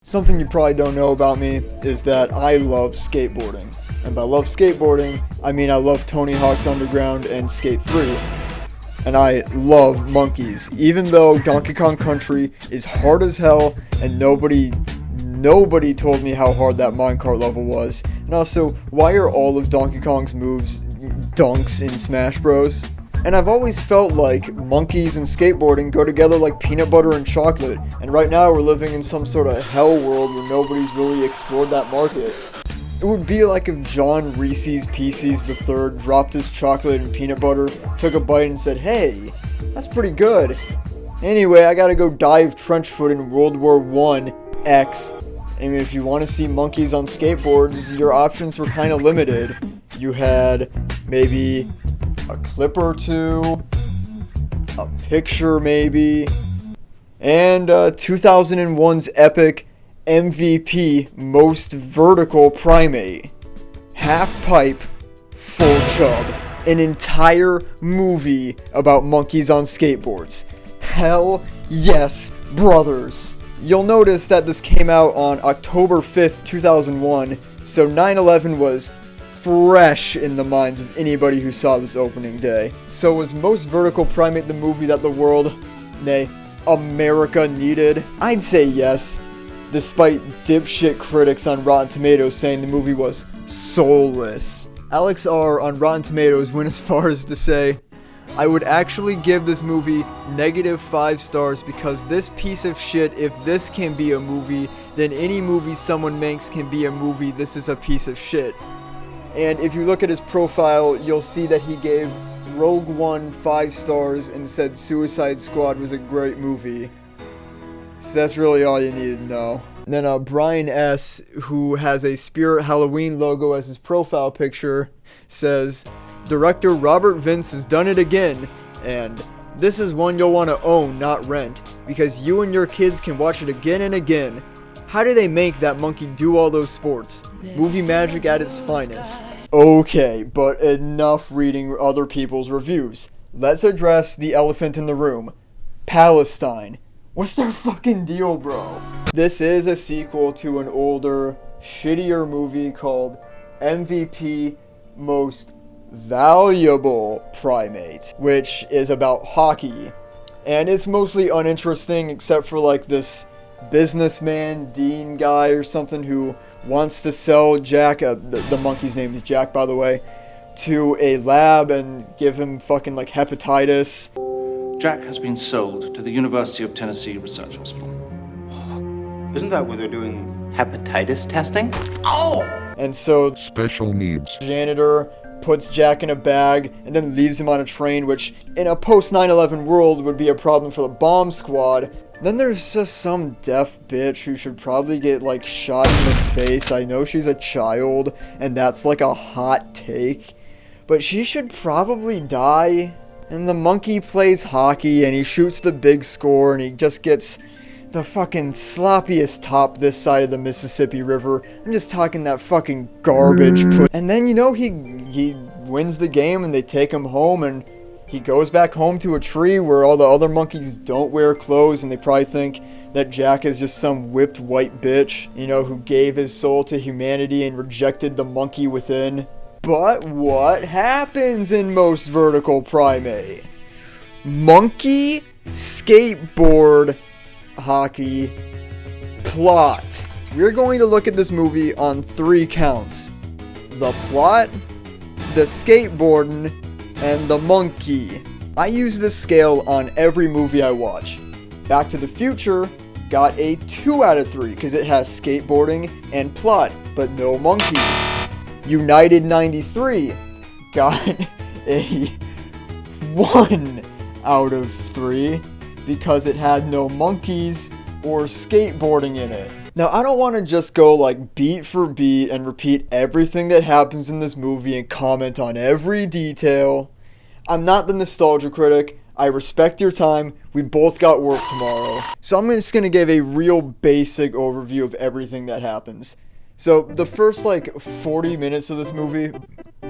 Something you probably don't know about me is that I love skateboarding. And by love skateboarding, I mean I love Tony Hawk's Underground and Skate 3. And I love monkeys. Even though Donkey Kong Country is hard as hell and nobody told me how hard that minecart level was. And also, why are all of Donkey Kong's moves dunks in Smash Bros? And I've always felt like monkeys and skateboarding go together like peanut butter and chocolate. And right now we're living in some sort of hell world where nobody's really explored that market. It would be like if John Reese's Pieces III dropped his chocolate and peanut butter, took a bite and said, "Hey, that's pretty good." Anyway, I gotta go dive trench foot in World War I X. And if you want to see monkeys on skateboards, your options were kind of limited. You had maybe a clip or two, a picture maybe, and 2001's epic MVP most vertical primate. Half pipe, full chub. An entire movie about monkeys on skateboards. Hell yes, brothers. You'll notice that this came out on October 5th, 2001, so 9/11 was fresh in the minds of anybody who saw this opening day. So was Most Vertical Primate the movie that the world, nay, America needed? I'd say yes, despite dipshit critics on Rotten Tomatoes saying the movie was soulless. Alex R. on Rotten Tomatoes went as far as to say, "I would actually give this movie -5 stars because this piece of shit, if this can be a movie, then any movie someone makes can be a movie. This is a piece of shit." And if you look at his profile, you'll see that he gave Rogue One 5 stars and said Suicide Squad was a great movie. So that's really all you need to know. And then Brian S., who has a Spirit Halloween logo as his profile picture, says, "Director Robert Vince has done it again, and this is one you'll want to own, not rent, because you and your kids can watch it again and again. How do they make that monkey do all those sports? Movie magic at its finest." Okay, but enough reading other people's reviews. Let's address the elephant in the room. Palestine. What's their fucking deal, bro? This is a sequel to an older, shittier movie called MVP Most Valuable Primate, which is about hockey. And it's mostly uninteresting except for like this businessman, Dean guy or something who wants to sell Jack, the monkey's name is Jack by the way, to a lab and give him fucking like hepatitis. Jack has been sold to the University of Tennessee Research Hospital. Isn't that where they're doing hepatitis testing? Oh! And so special needs janitor puts Jack in a bag and then leaves him on a train, which in a post 9/11 world would be a problem for the bomb squad. Then there's just some deaf bitch who should probably get like shot in the face. I know she's a child and that's like a hot take, but she should probably die. And the monkey plays hockey and he shoots the big score and he just gets the fucking sloppiest top this side of the Mississippi River. I'm just talking that fucking garbage And then, you know, he wins the game and they take him home and he goes back home to a tree where all the other monkeys don't wear clothes and they probably think that Jack is just some whipped white bitch, you know, who gave his soul to humanity and rejected the monkey within. But what happens in Most Vertical Primate? Monkey, skateboard, hockey, plot. We're going to look at this movie on 3 counts. The plot, the skateboarding, and the monkey. I use this scale on every movie I watch. Back to the Future got a 2 out of 3 because it has skateboarding and plot, but no monkeys. United 93 got a 1 out of 3 because it had no monkeys or skateboarding in it. Now, I don't want to just go like beat for beat and repeat everything that happens in this movie and comment on every detail. I'm not the nostalgia critic. I respect your time. We both got work tomorrow. So I'm just going to give a real basic overview of everything that happens. So the first like 40 minutes of this movie,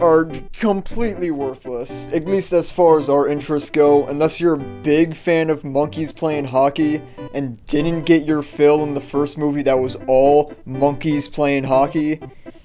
are completely worthless, at least as far as our interests go, unless you're a big fan of monkeys playing hockey and didn't get your fill in the first movie that was all monkeys playing hockey.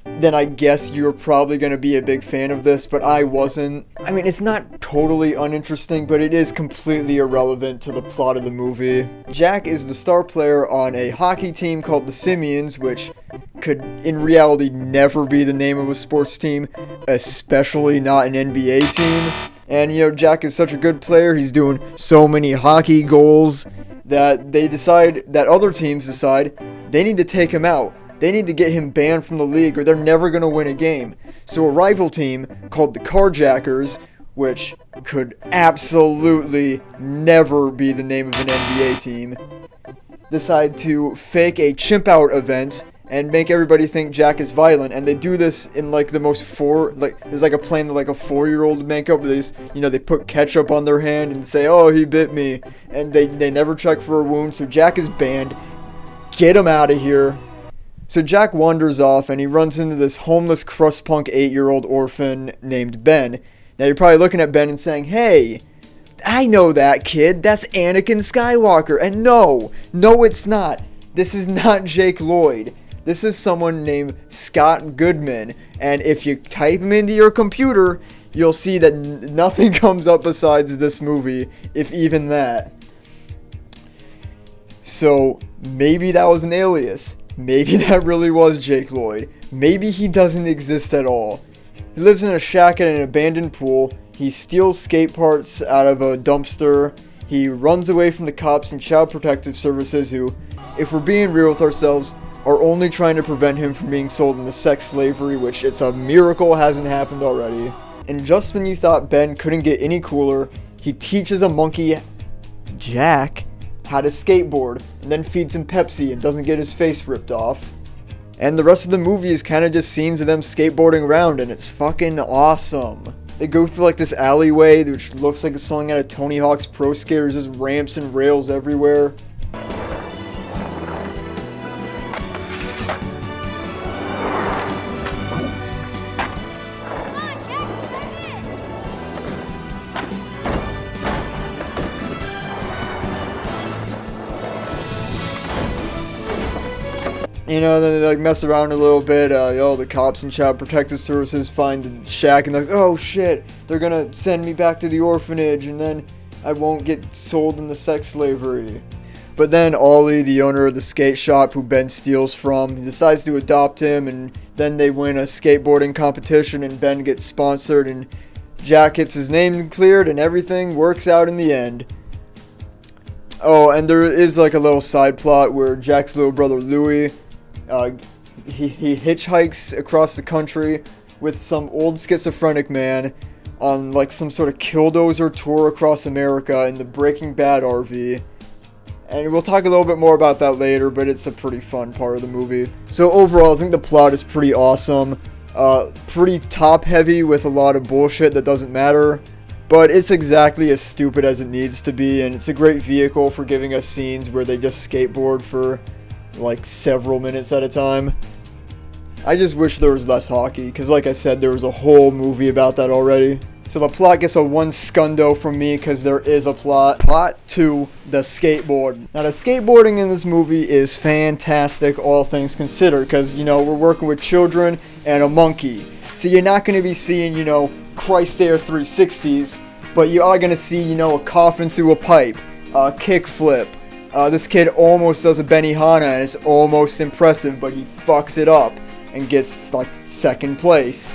Then I guess you're probably going to be a big fan of this, but I wasn't. I mean, it's not totally uninteresting, but it is completely irrelevant to the plot of the movie. Jack is the star player on a hockey team called the Simians, which could in reality never be the name of a sports team, especially not an NBA team. And you know, Jack is such a good player, he's doing so many hockey goals that other teams decide they need to take him out. They need to get him banned from the league or they're never going to win a game. So a rival team called the Carjackers, which could absolutely never be the name of an NBA team, decide to fake a chimp out event and make everybody think Jack is violent. And they do this in like the most there's like a plan that like a 4-year-old would make up. They put ketchup on their hand and say, oh, he bit me. And they never check for a wound. So Jack is banned. Get him out of here. So Jack wanders off and he runs into this homeless crust punk 8-year-old orphan named Ben. Now you're probably looking at Ben and saying, hey, I know that kid, that's Anakin Skywalker. And no, it's not. This is not Jake Lloyd. This is someone named Scott Goodman. And if you type him into your computer, you'll see that nothing comes up besides this movie, if even that. So maybe that was an alias. Maybe that really was Jake Lloyd. Maybe he doesn't exist at all. He lives in a shack at an abandoned pool. He steals skate parts out of a dumpster. He runs away from the cops and child protective services who, if we're being real with ourselves, are only trying to prevent him from being sold into sex slavery, which it's a miracle hasn't happened already. And just when you thought Ben couldn't get any cooler, he teaches a monkey, Jack, how to skateboard, and then feeds him Pepsi and doesn't get his face ripped off. And the rest of the movie is kind of just scenes of them skateboarding around, and it's fucking awesome. They go through like this alleyway, which looks like it's something out of Tony Hawk's Pro Skaters, just ramps and rails everywhere. You know, then they like mess around a little bit. The cops and child protective services find the shack and they're like, oh shit, they're gonna send me back to the orphanage and then I won't get sold into sex slavery. But then Ollie, the owner of the skate shop who Ben steals from, he decides to adopt him, and then they win a skateboarding competition and Ben gets sponsored and Jack gets his name cleared and everything works out in the end. Oh, and there is like a little side plot where Jack's little brother Louie, he hitchhikes across the country with some old schizophrenic man on like some sort of killdozer tour across America in the Breaking Bad RV. And we'll talk a little bit more about that later, but it's a pretty fun part of the movie. So overall, I think the plot is pretty awesome. Pretty top heavy with a lot of bullshit that doesn't matter. But it's exactly as stupid as it needs to be, and it's a great vehicle for giving us scenes where they just skateboard for like several minutes at a time. I just wish there was less hockey, because like I said, there was a whole movie about that already. So the plot gets a 1 scundo from me, because there is a plot. Plot 2, the skateboard. Now the skateboarding in this movie is fantastic, all things considered, because, you know, we're working with children and a monkey. So you're not going to be seeing, you know, Christ Air 360s, but you are going to see, you know, a coffin through a pipe, a kickflip. This kid almost does a Benihana, and it's almost impressive, but he fucks it up and gets, like, 2nd place.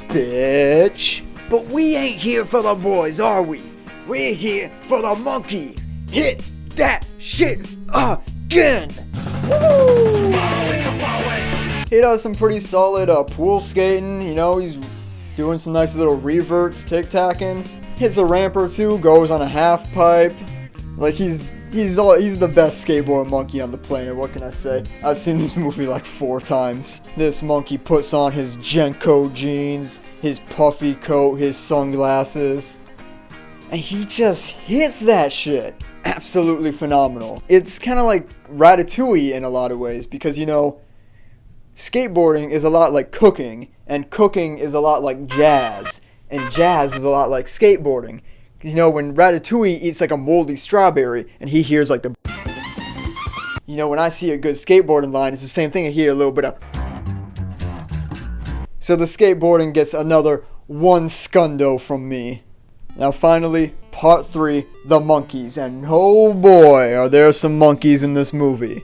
Bitch. But we ain't here for the boys, are we? We're here for the monkeys. Hit that shit again. Woo! He does some pretty solid pool skating. You know, he's doing some nice little reverts, tic-tacking. Hits a ramp or two, goes on a half pipe. Like, he's the best skateboard monkey on the planet, what can I say? I've seen this movie like 4 times. This monkey puts on his Genko jeans, his puffy coat, his sunglasses, and he just hits that shit. Absolutely phenomenal. It's kind of like Ratatouille in a lot of ways, because, you know, skateboarding is a lot like cooking, and cooking is a lot like jazz, and jazz is a lot like skateboarding. You know, when Ratatouille eats like a moldy strawberry, and he hears like the... You know, when I see a good skateboarding line, it's the same thing. I hear a little bit of... So the skateboarding gets another 1 scundo from me. Now finally, part 3, the monkeys. And oh boy, are there some monkeys in this movie.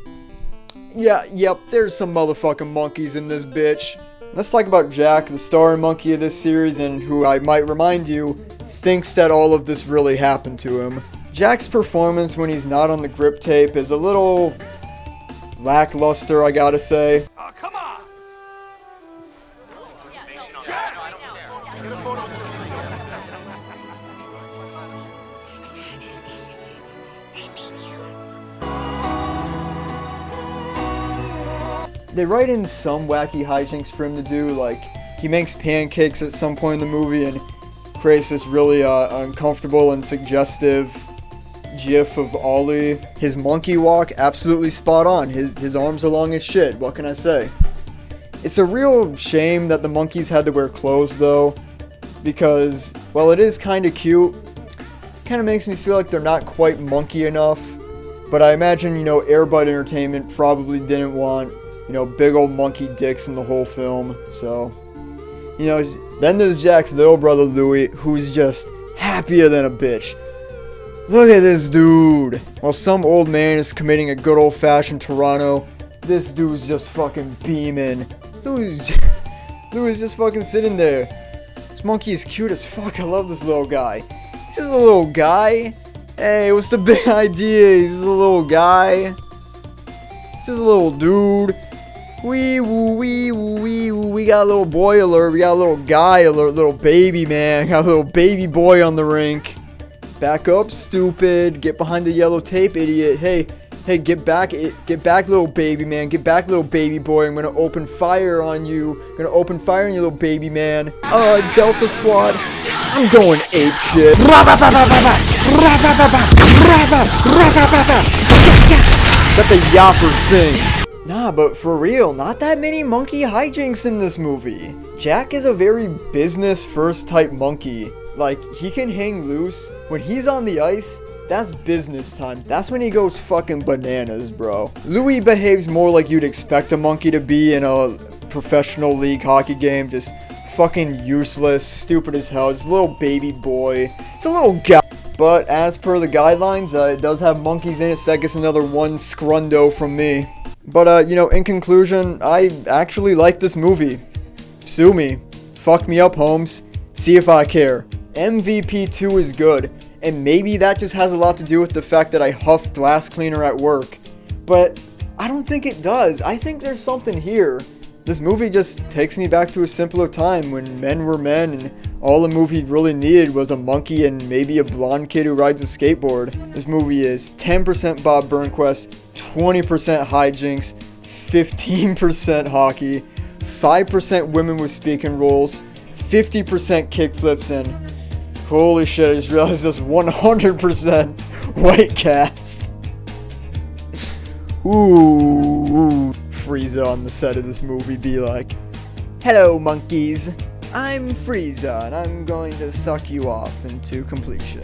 Yep, there's some motherfucking monkeys in this bitch. Let's talk about Jack, the star monkey of this series, and who I might remind you, thinks that all of this really happened to him. Jack's performance when he's not on the grip tape is a little lackluster, I gotta say. Oh, come on! They write in some wacky hijinks for him to do, like he makes pancakes at some point in the movie and creates this really uncomfortable and suggestive gif of Ollie. His monkey walk, absolutely spot on. His arms are long as shit, what can I say? It's a real shame that the monkeys had to wear clothes though, because while it is kind of cute, it kind of makes me feel like they're not quite monkey enough. But I imagine, you know, Airbud Entertainment probably didn't want, you know, big old monkey dicks in the whole film, so... You know, then there's Jack's little brother Louie, who's just happier than a bitch. Look at this dude! While some old man is committing a good old-fashioned Toronto, this dude's just fucking beaming. Louie's just fucking sitting there. This monkey is cute as fuck, I love this little guy. He's just a little guy. Hey, what's the big idea? He's just a little guy. He's just a little dude. We got a little boy alert, we got a little guy alert, little baby man, got a little baby boy on the rink. Back up, stupid, get behind the yellow tape, idiot. Hey, get back, little baby man, get back, little baby boy, I'm gonna open fire on you, little baby man. Delta Squad, I'm going ape shit. Let the yappers sing. Nah, but for real, not that many monkey hijinks in this movie. Jack is a very business first type monkey. Like, he can hang loose. When he's on the ice, that's business time. That's when he goes fucking bananas, bro. Louie behaves more like you'd expect a monkey to be in a professional league hockey game. Just fucking useless, stupid as hell. Just a little baby boy. It's a little guy. But as per the guidelines, it does have monkeys in it, so that gets another 1 scrundo from me. But, you know, in conclusion, I actually like this movie. Sue me. Fuck me up, Holmes. See if I care. MVP 2 is good, and maybe that just has a lot to do with the fact that I huffed glass cleaner at work. But I don't think it does. I think there's something here. This movie just takes me back to a simpler time when men were men and all the movie really needed was a monkey and maybe a blonde kid who rides a skateboard. This movie is 10% Bob Burnquist, 20% hijinks, 15% hockey, 5% women with speaking roles, 50% kickflips, and holy shit, I just realized this 100% white cast. Ooh, Frieza on the set of this movie be like, "Hello, monkeys. I'm Frieza, and I'm going to suck you off into completion."